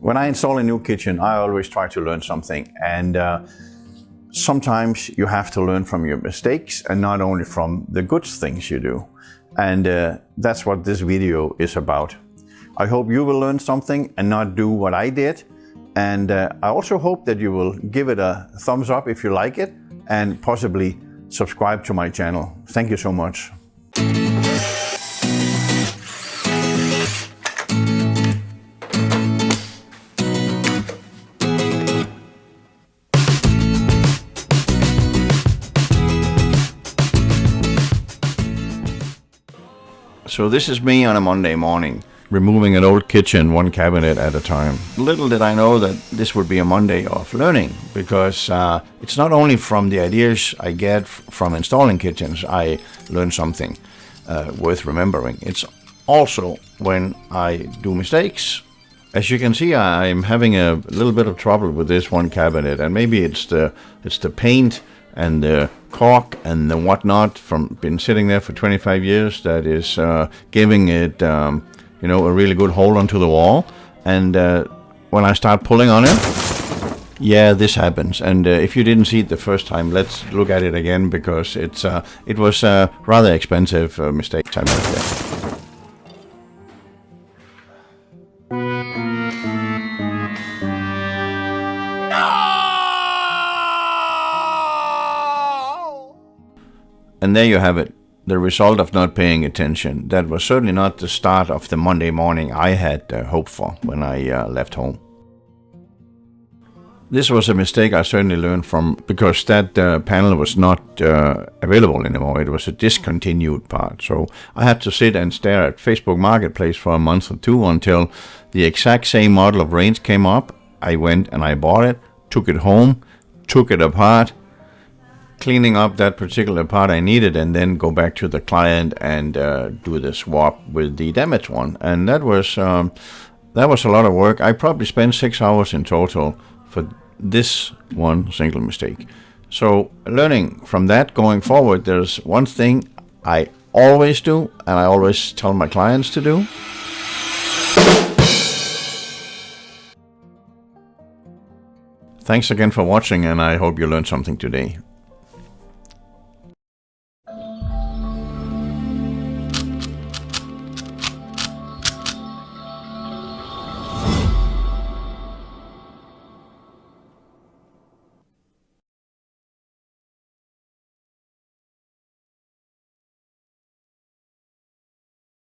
When I install a new kitchen, I always try to learn something, and sometimes you have to learn from your mistakes and not only from the good things you do. And that's what this video is about. I hope you will learn something and not do what I did. And I also hope that you will give it a thumbs up if you like it, and possibly subscribe to my channel. Thank you so much. So this is me on a Monday morning, removing an old kitchen one cabinet at a time. Little did I know that this would be a Monday of learning, because it's not only from the ideas I get from installing kitchens I learn something worth remembering. It's also when I do mistakes. As you can see, I'm having a little bit of trouble with this one cabinet, and maybe it's the paint and the caulk and the whatnot from been sitting there for 25 years that is giving it a really good hold onto the wall. And when I start pulling on it, yeah, this happens. And if you didn't see it the first time, let's look at it again, because it was a rather expensive mistake I made there. And there you have it, the result of not paying attention. That was certainly not the start of the Monday morning I had hoped for when I left home. This was a mistake I certainly learned from, because that panel was not available anymore. It was a discontinued part. So I had to sit and stare at Facebook Marketplace for a month or two until the exact same model of range came up. I went and I bought it, took it home, took it apart, cleaning up that particular part I needed, and then go back to the client and do the swap with the damaged one. And that was a lot of work. I probably spent 6 hours in total for this one single mistake. So learning from that going forward, there's one thing I always do, and I always tell my clients to do. Thanks again for watching, and I hope you learned something today.